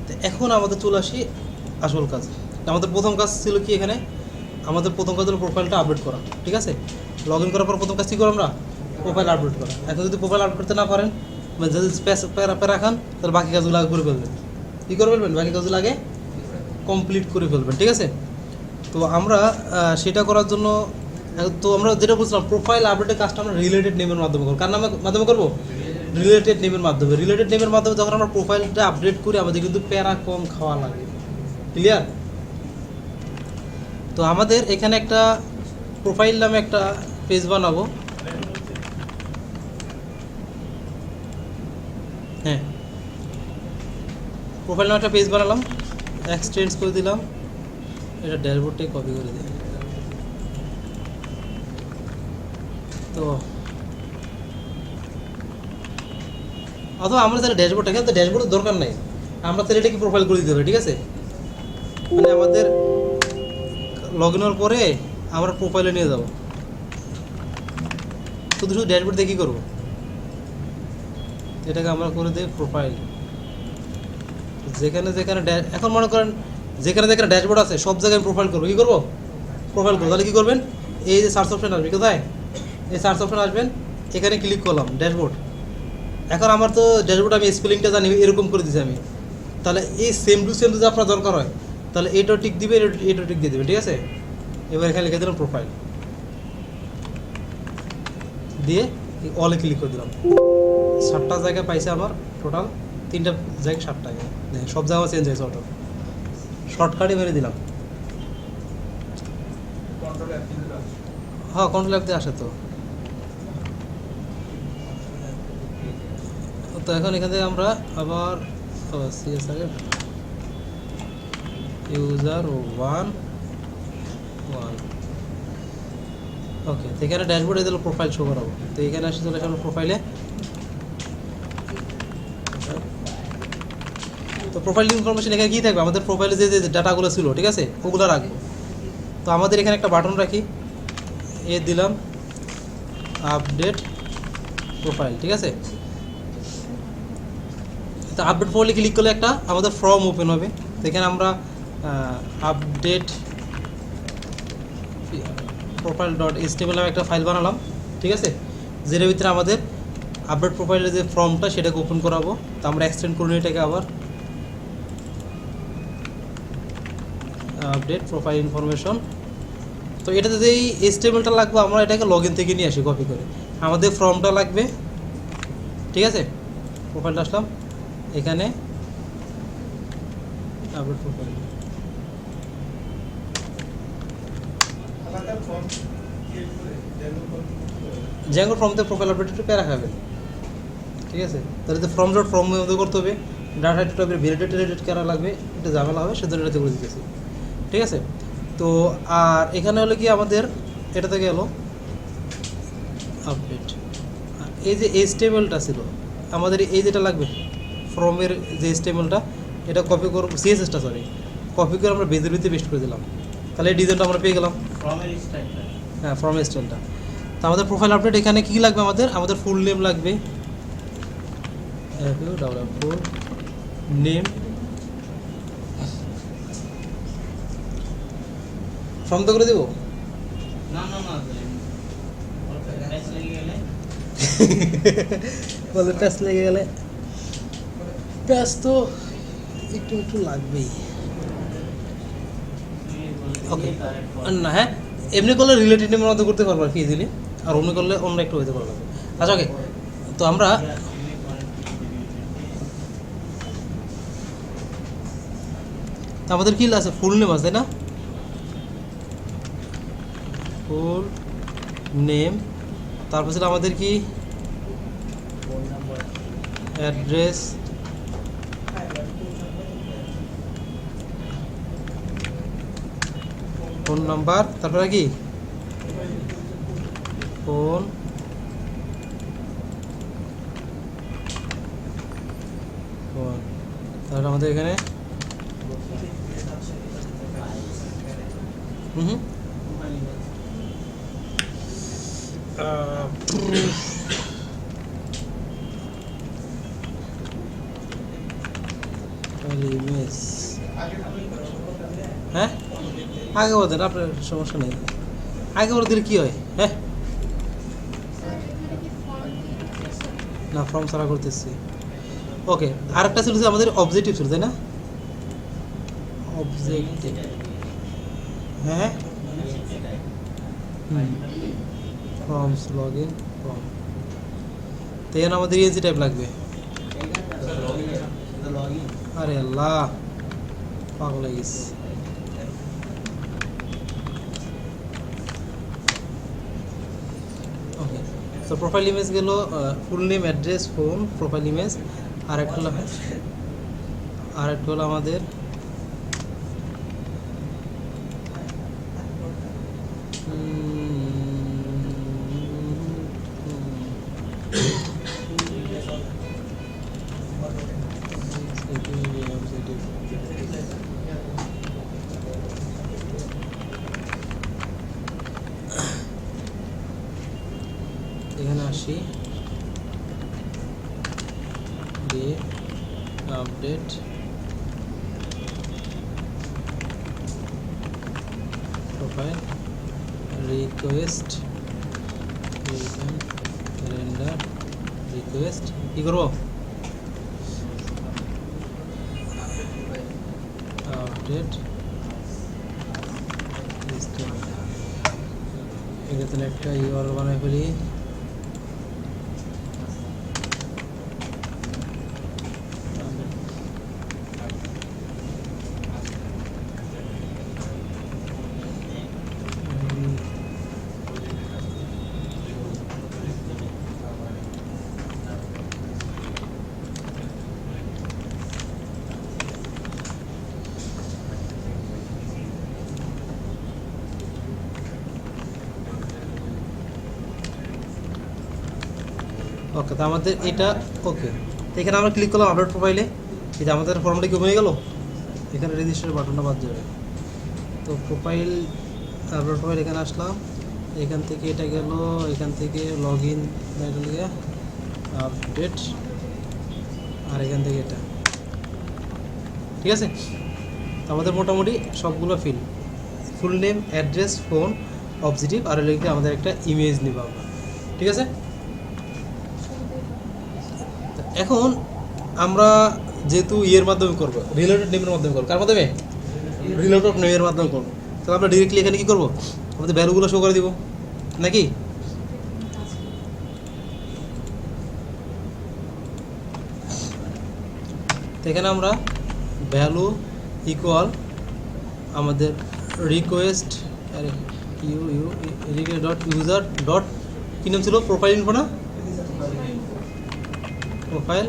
তো এখন আমাদের চলে আসি আসল কাজ। আমাদের প্রথম কাজ ছিল কি, এখানে আমাদের প্রথম কাজ হলো প্রোফাইলটা আপডেট করা। ঠিক আছে, লগ ইন করার পর প্রথম কাজ কী করো আমরা? প্রোফাইল আপডেট করা। এখন যদি প্রোফাইল আপডেট করতে না পারেন, মানে যদি প্যারা খান, তাহলে বাকি কাজগুলো আগে করে ফেলবেন। কী করে ফেলবেন? বাকি কাজগুলো আগে কমপ্লিট করে ফেলবেন। ঠিক আছে, তো আমরা সেটা করার জন্য তো আমরা যেটা বলছিলাম, প্রোফাইল আপডেটের কাজটা আমরা রিলেটেড নেমের মাধ্যমে করবো। কার মাধ্যমে করবো? রিলেটেড নেমের মাধ্যমে। রিলেটেড নেমের মাধ্যমে যখন আমরা প্রোফাইলটা আপডেট করি, আমাদের কিন্তু প্যারা কম খাওয়া লাগে। ক্লিয়ার? তো আমাদের এখানে একটা প্রোফাইল নামে একটা পেজ বানাবো। হ্যাঁ, প্রোফাইল নামে একটা পেজ বানালাম, এক্সটেন্ড করে দিলাম, এটা ড্যাশবোর্ডটাই কপি করে দিই। তো অথবা আমরা তাহলে ড্যাশবোর্ড, এখানে তো ড্যাশবোর্ডের দরকার নেই, আমরা তাহলে এটা কি প্রোফাইল করে দিতে হবে। ঠিক আছে, মানে আমাদের লগ ইন হওয়ার পরে আমরা প্রোফাইলে নিয়ে যাব, শুধু শুধু ড্যাশবোর্ড দিয়ে কী করবো? এটাকে আমরা করে দিই প্রোফাইল। যেখানে যেখানে এখন মনে করেন যেখানে যেখানে ড্যাশবোর্ড আছে সব জায়গায় প্রোফাইল করবো। কী করবো? প্রোফাইল করবো। তাহলে কী করবেন? এই যে সার্চ অপশান আসবে, কোথায়? এই সার্চ অপশান আসবেন, এখানে ক্লিক করলাম ড্যাশবোর্ড। এখন আমার তো ড্যাশবোর্ড আমি স্পেলিংটা জানি, এরকম করে দিচ্ছি আমি। তাহলে এই সেম টু সেম যদি আপনার দরকার হয়, তাহলে এইটাও টিক দিবে, এইটাও টিক দিয়ে দেবে। ঠিক আছে, এবার এখানে লিখে দিলাম প্রোফাইল, দিয়ে অলে ক্লিক করে দিলাম। 7টা জায়গা পাইছে আমার, টোটাল 3টা জায়গায় 7টা। দেখেন সব জায়গা চেঞ্জ হয়েছে অটো, শর্টকাটে মেরে দিলাম। হ্যাঁ, কন্ট্রোল অ্যাপ দিয়ে আসে। তো তো এখন এখান থেকে আমরা আবার সিএসআর ইউজার 1 ওকে। তো এখানে ড্যাশবোর্ডে দিলে প্রোফাইল শো করাবো। তো এখানে আসি, চলে আসলাম প্রোফাইলে। তো প্রোফাইল ইনফরমেশন এখানে কী থাকবে? আমাদের প্রোফাইলে যে যে ডাটাগুলো ছিল, ঠিক আছে, ওগুলো রাখবো। তো আমাদের এখানে একটা বাটন রাখি, এ দিলাম আপডেট প্রোফাইল। ঠিক আছে, তো আপডেট প্রোফাইলে ক্লিক করলে একটা আমাদের ফর্ম ওপেন হবে। তো এখানে আমরা আপডেট প্রোফাইল ডট এইচটিএমএল নামে একটা ফাইল বানালাম। ঠিক আছে, যেটার ভিতরে আমাদের আপডেট প্রোফাইলের যে ফর্মটা সেটাকে ওপেন করাবো। তো আমরা এক্সটেন্ড করে নিই এটাকে আবার আপডেট প্রোফাইল ইনফরমেশন। তো এটাতে যেই এইচটিএমএলটা লাগবে, আমরা এটাকে লগ ইন থেকে নিয়ে আসি কপি করে। আমাদের ফর্মটা লাগবে। ঠিক আছে, প্রোফাইলটা আসলাম এখানে, আপডেট প্রোফাইল, জ্যাঙ্গো ফর্ম থেকে প্রোফাইল আপডেট একটু প্যারা খাবেন। ঠিক আছে, তাহলে তো ফর্ম ডট ফর্ম মধ্যে করতে হবে, ডাটা একটু ভেরিটেড করা লাগবে, একটু ঝামেলা হবে, সেজন্য এটাতে করে দিতেছি। ঠিক আছে, তো আর এখানে হলো কি আমাদের এটাতে গেল আপডেট। এই যে এইচটিএমএলটা ছিল আমাদের, এই যেটা লাগবে ফর্মের যে এইচটিএমএলটা, এটা কপি করব, সিএসএসটা সরি, কপি করে আমরা বেজের ভিতরে পেস্ট করে দিলাম। তাহলে এই ডিজাইনটা আমরা পেয়ে গেলাম, হ্যাঁ, ফর্মের স্টাইলটা। তো আমাদের প্রোফাইল আপডেট এখানে কী লাগবে? আমাদের ফুল নেম লাগবে, ফুল নেম। ফর্ম তো করে দেবো, বলে প্যাচ লেগে গেলে, প্যাচ তো একটু একটু লাগবেই। ওকে, না হ্যাঁ, এমনি করলে রিলেটেড নেমের মধ্যে করতে পারবো আর কি ইজিলি, আর অমনি করলে অন্য একটু হইতে পারবো। আচ্ছা ওকে, তো আমরা আমাদের কি আছে? ফুল নেম আছে, তাই না? ফুল নেম, তারপর ছিল আমাদের কি অ্যাড্রেস, ফোন নাম্বার, তারপরে কি ফোন তাহলে আমাদের এখানে ইমেজ, হ্যাঁ আগে বলেন, আপনার সমস্যা নেই, আগে বলে দিলে কী হয়? হ্যাঁ না, ফর্ম ছাড়া করতেছি। ওকে, আরেকটা ছিল যে আমাদের অবজেক্টিভ ছিল, তাই না? অবজেক্টিভ, হ্যাঁ ফর্মস লগ ইন ফর্ম, তো এখানে আমাদের ইএনসি টাইপ লাগবে। আরে আল্লাহ, পাগল হয়ে গেছি। ওকে, তো প্রোফাইল ইমেজ গেল, full name, address, phone, profile image. আর একটা হলো আমাদের এখানে আসি, দিয়ে update, profile, request, render, request, কী করবো? আপডেট, এখানে একটা ইউআরএল বানাই ফেলি। ওকে, তো আমাদের এটা ওকে, তো এখানে আমরা ক্লিক করলাম আপডেট প্রোফাইলে, এই যে আমাদের ফর্মটা কি হয়ে গেল, এখানে রেজিস্টার বাটনটা বাদ যাবে। তো প্রোফাইল, আপডেট প্রোফাইল, এখানে আসলাম, এখান থেকে এটা গেল, এখান থেকে লগ ইন আপডেট, আর এখান থেকে এটা, ঠিক আছে। তো আমাদের মোটামুটি সবগুলো full name, address, phone, objective, আর লিখে আমাদের একটা ইমেজ নিব আমরা, ঠিক আছে। এখন আমরা যেহেতু ইয়ের মাধ্যমে করবো, রিলেটেড নেমের মাধ্যমে করবো, কার মাধ্যমে? রিলেটেড নেমের মাধ্যমে করবো। তাহলে আমরা ডিরেক্টলি এখানে কী করবো, আমাদের ভ্যালুগুলো শো করে দিব নাকি? তো এখানে আমরা ভ্যালু ইকুয়াল আমাদের রিকোয়েস্ট ডট ইউজার ডট, কী নাম ছিল? প্রোফাইল ইনফো না, প্রোফাইল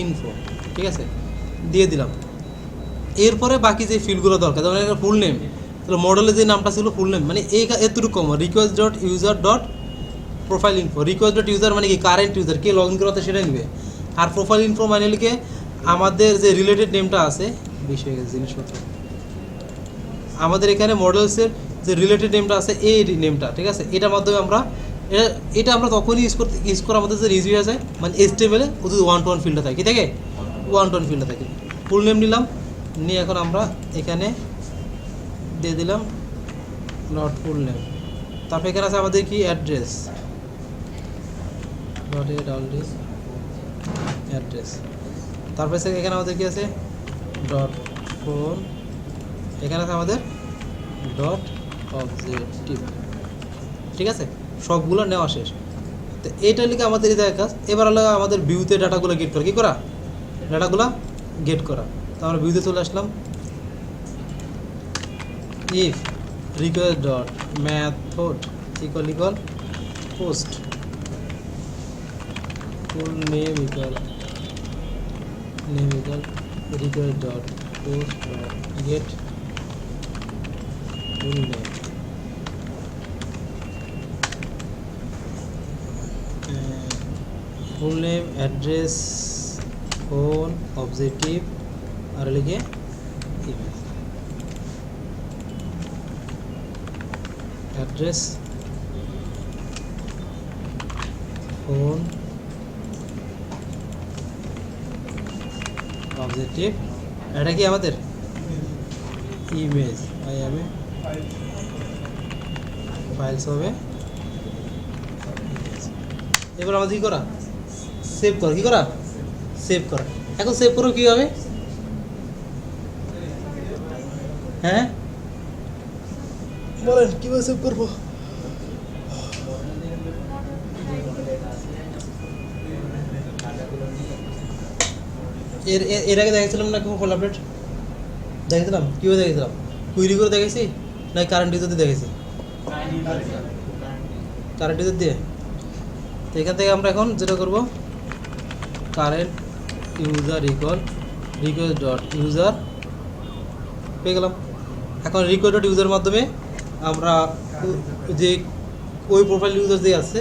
ইনফো, ঠিক আছে, দিয়ে দিলাম। এরপরে বাকি যে ফিল্ডগুলো দরকার, যেমন একটা ফুল নেম, তাহলে মডেলের যে নামটা ছিল ফুল নেম, মানে এতটুকু কম, request dot user dot profile info. Request dot user মানে কি, কারেন্ট ইউজার কে লগ ইন করাতে সেটা নেবে। আর প্রোফাইল ইনফো মানে লিখে আমাদের যে রিলেটেড নেমটা আছে, বেশি হয়ে গেছে জিনিসপত্র, আমাদের এখানে মডেলসের যে রিলেটেড নেমটা আছে, এই নেমটা, ঠিক আছে, এটার মাধ্যমে আমরা এটা আমরা তখনই ইউজ করে আমাদের যে ইজি হয়ে যায়, মানে HTML-এ ও যদি 1-to-1 ফিল্ডে থাকে, কি থাকে 1-to-1 ফিল্ডে থাকে। ফুল নেম নিলাম, নিয়ে এখন আমরা এখানে দিয়ে দিলাম নট ফুল নেম। তারপর এখানে আছে আমাদের কি address, dot a doll D address. তারপরে এখানে আমাদের কি আছে ডট ফোন, এখানে আছে আমাদের ডট অবজেক্টিভ, ঠিক আছে, সবগুলো নেওয়া শেষ। তো এইটা লিখে আমাদের এই জায়গায় কাজ। এবার হলো আমাদের ভিউতে ডাটাগুলো গেট করা, কী করা, ডাটাগুলো গেট করা। তো আমরা ভিউতে চলে আসলাম, if request dot method equal post full name equal request dot post dot get full name, full name, address, phone, objective, আর লিখে ইমেজ। অ্যাড্রেস, ফোন, অবজেক্টিভ, এটা কি আমাদের ইমেজ ফাইলস হবে। এবার আমাদের কি করা, সেভ করা, কি করা, সেভ করা। এখন সেভ করো কি হবে, হ্যাঁ বলেন কীভাবে সেভ করবো? এর আগে দেখেছিলাম না ফুল আপডেট দেখেছিলাম, কীভাবে দেখেছিলাম, কুইরি করে দেখেছি না কারেন্ট ইউজার দেখেছি, কারেন্ট ইউজার দিয়ে। তো এখান থেকে আমরা এখন যেটা করবো, current user request dot user পেয়ে গেলাম। এখন রিকোয়েস্ট ডট ইউজারের মাধ্যমে আমরা যে ওই প্রোফাইল ইউজার যে আছে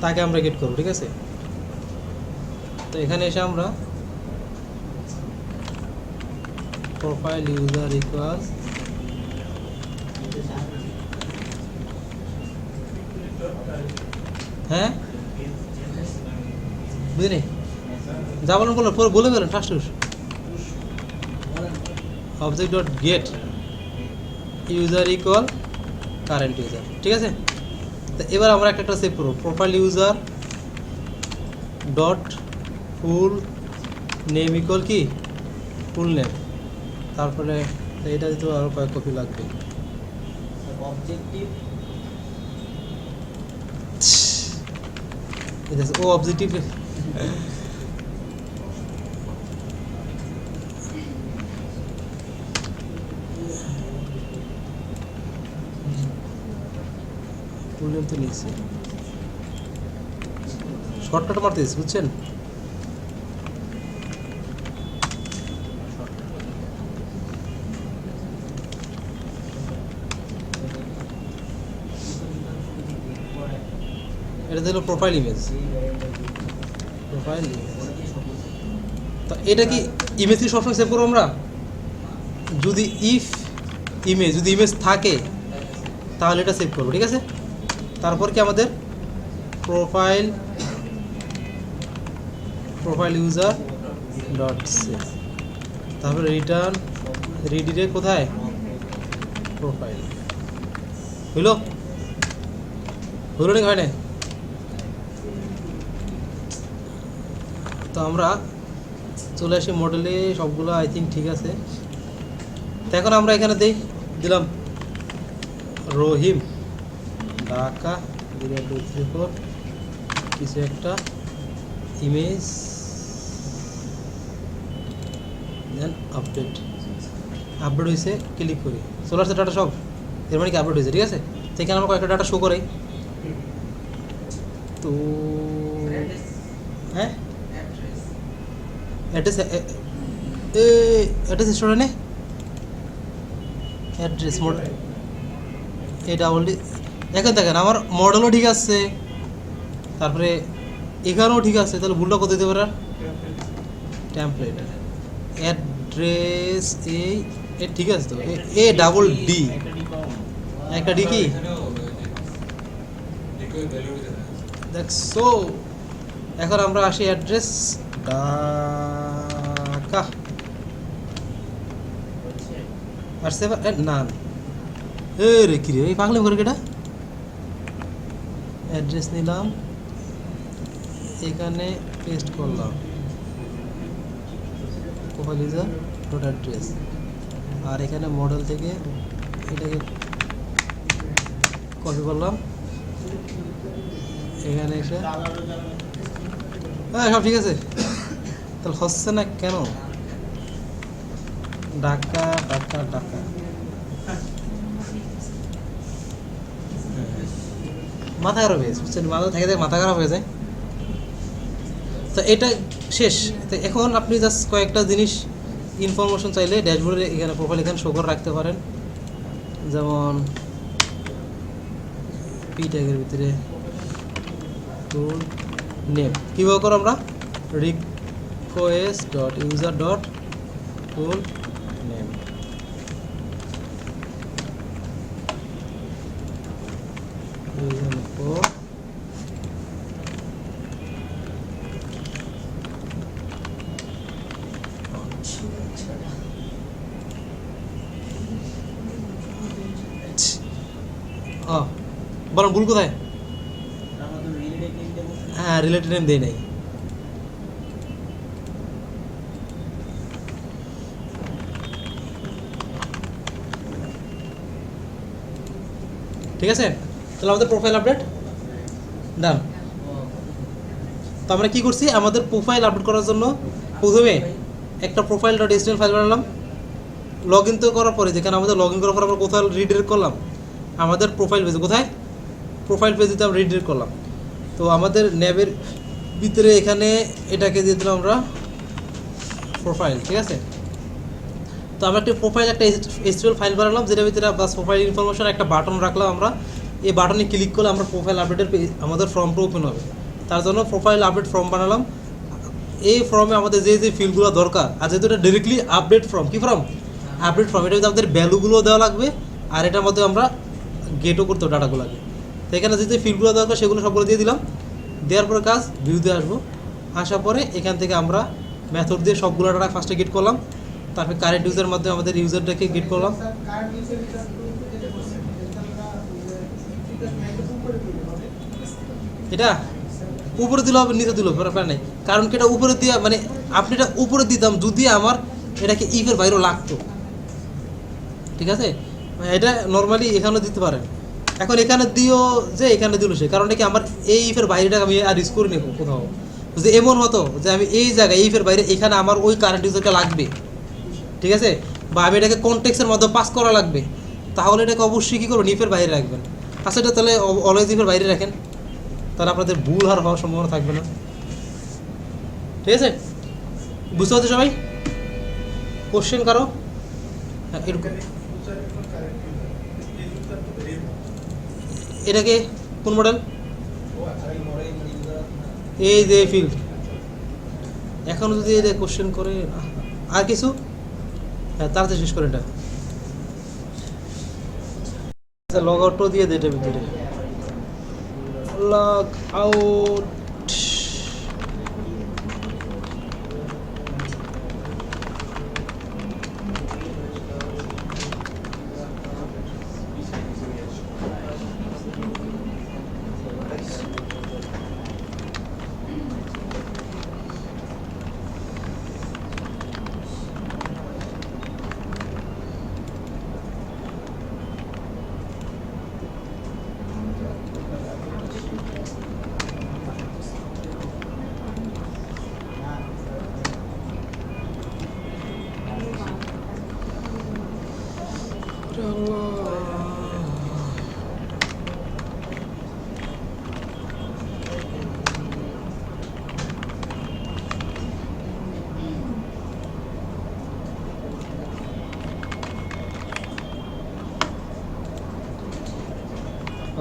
তাকে আমরা গেট করবো, ঠিক আছে। তো এখানে এসে আমরা প্রোফাইল ইউজার ইকুয়াল হ্যাঁ বুঝিনি, যা বলেন বলেন পরে বলে গেলেন first object dot gate user equal current user, ঠিক আছে। তো এবার আমরা একটা সেভ করবো, প্রোফাইল ইউজার ডট ফুল নেম ইকুয়াল কি ফুল নেম, তারপরে এটা দিতে আরও কয়েক কপি লাগবে। ও অবজেক্টিভ ফুল নেম তো নিয়েছি, শর্টকাট মারতেছি বুঝছেন। এটা হলো প্রোফাইল ইমেজ, প্রোফাইল ইমেজ। তো এটা কি ইমেজ কি সবসময় সেভ করবো আমরা? যদি যদি ইমেজ থাকে তাহলে এটা সেভ করবো, ঠিক আছে। তারপর কি আমাদের প্রোফাইল ইউজার ডট সেভ, তারপরে রিটার্ন রিডিরেক্ট কোথায়, প্রোফাইল। হইলো নাকি হয় না? তো আমরা চলে আসি মডেলে, সবগুলো আই থিঙ্ক ঠিক আছে। তো এখন আমরা এখানে দিলাম রহিম ঢাকা 0234 কিছু একটা ইমেজ, দেন আপডেট হয়েছে, ক্লিক করি, চলে আসছে ডাটা সব, এর মানে কি আপডেট হয়েছে, ঠিক আছে। তো এখানে আমরা কয়েকটা ডাটা শো করাই। তো হ্যাঁ অ্যাড্রেস স্টোরে অ্যাড্রেস মডেল এটা অলরেডি এখন দেখেন আমার মডেলও ঠিক আছে, তারপরে এখানেও ঠিক আছে, তাহলে ভুলটা কোথায় দিতে পারে, টেমপ্লেট অ্যাড্রেস ঠিক আছে। তো ADD একটা ডি কি দেখছো। এখন আমরা আসি অ্যাড্রেস ঢাকা আসছে না রে কি রে পাগলে করে কেটা, অ্যাড্রেস নিলাম, এখানে পেস্ট করলাম প্রোফাইল ইউজার ডট অ্যাড্রেস, আর এখানে মডেল থেকে এটাকে কপি করলাম, এখানে এসে হ্যাঁ সব ঠিক আছে। তাহলে হচ্ছে না কেন, ঢাকা মাথা খারাপ হয়ে যায়, মাথা খারাপ হয়ে যায়। তো এটা শেষ। তো এখন আপনি জাস্ট কয়েকটা জিনিস ইনফরমেশন চাইলে ড্যাশবোর্ডে এখানে প্রোফাইল এখানে শো করে রাখতে পারেন, যেমন পি ট্যাগের ভিতরে ফুল নেম কীভাবে করো আমরা, request dot user dot full name, বলেন ভুল কোথায়? হ্যাঁ, রিলেটেড নেম দেই নাই। ঠিক আছে, তাহলে আমাদের প্রোফাইল আপডেট ডান। তো আমরা কি করছি, আমাদের প্রোফাইল আপডেট করার জন্য প্রথমে একটা প্রোফাইল ডট এচটিএমএল ফাইল বানালাম। লগ ইন তো করার পরে, যেখানে আমাদের লগ ইন করার পর আমরা কোথাও রিডিরেক্ট করলাম আমাদের প্রোফাইল পেজে। কোথায়? প্রোফাইল পেজেতে আমরা রিডিরেক্ট করলাম। তো আমাদের ন্যাবের ভিতরে এখানে এটাকে দিয়ে দিলাম আমরা প্রোফাইল। ঠিক আছে, তো আমরা একটা প্রোফাইল একটা এচটিএমএল ফাইল বানালাম, যেটার ভিতরে বাস প্রোফাইল ইনফরমেশন একটা বাটন রাখলাম আমরা। এই বাটনে ক্লিক করলে আমরা প্রোফাইল আপডেটের আমাদের ফর্মটা ওপেন হবে। তার জন্য প্রোফাইল আপডেট ফর্ম বানালাম। এই ফর্মে আমাদের যে যে ফিল্ডগুলো দরকার, আর যেহেতু এটা ডিরেক্টলি আপডেট ফর্ম, কি ফর্ম? Update form. এটার মধ্যে আমাদের ভ্যালুগুলো দেওয়া লাগবে, আর এটার মধ্যে আমরা গেটও করতে হবে ডাটাগুলোকে। তো এখানে যে যে ফিল্ডগুলো দরকার সেগুলো সবগুলো দিয়ে দিলাম। দেওয়ার পরে কাজ ভিউতে আসবো। আসার পরে এখান থেকে আমরা মেথড দিয়ে সবগুলো ডাটা ফার্স্টে গেট করলাম। তারপরে কারেন্ট ইউজার মাধ্যমে আমাদের ইউজারটাকে গেট করলাম। এটা উপরে দিলে হবে, নিচে দিলে হবে, ব্যাপার নেই। কারণ কি এটা উপরে দিয়ে, মানে আপনি এটা উপরে দিতাম যদি আমার এটাকে ইফের বাইরেও লাগতো। ঠিক আছে, এটা নর্মালি এখানেও দিতে পারেন। এখন এখানে দিও যে এখানে দিল সে, কারণ কি আমার এই ইফের বাইরেটাকে আমি আর রিস্ক করে নেবো কোথাও। যে এমন হতো যে আমি এই জায়গায় এই ইফের বাইরে এখানে আমার ওই কারেন্ট ইউজারটা লাগবে, ঠিক আছে, বা আমি এটাকে কনটেক্সের মধ্যে পাস করা লাগবে, তাহলে এটাকে অবশ্যই কী করবেন, ইফের বাইরে রাখবেন। আচ্ছা, এটা তাহলে অলওয়েজ ইফের বাইরে রাখেন, তাহলে আপনাদের ভুল আর হওয়ার সম্ভাবনা থাকবে না। ঠিক আছে, বুঝতে পারছো সবাই? কোশ্চেন কারো? হ্যাঁ, এরকম। এটাকে কোন মডেল? এই যে ফিল্ড। এখন যদি এটা কোশ্চেন করে আর কিছু, হ্যাঁ তাড়াতাড়ি শেষ করে এটা। লগ আউটও দিয়ে দে এটার ভিতরে, লগ আউট।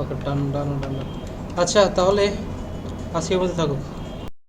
ওকে, ডান ডান ডান। আচ্ছা, তাহলে আজকের মধ্যে থাকুক।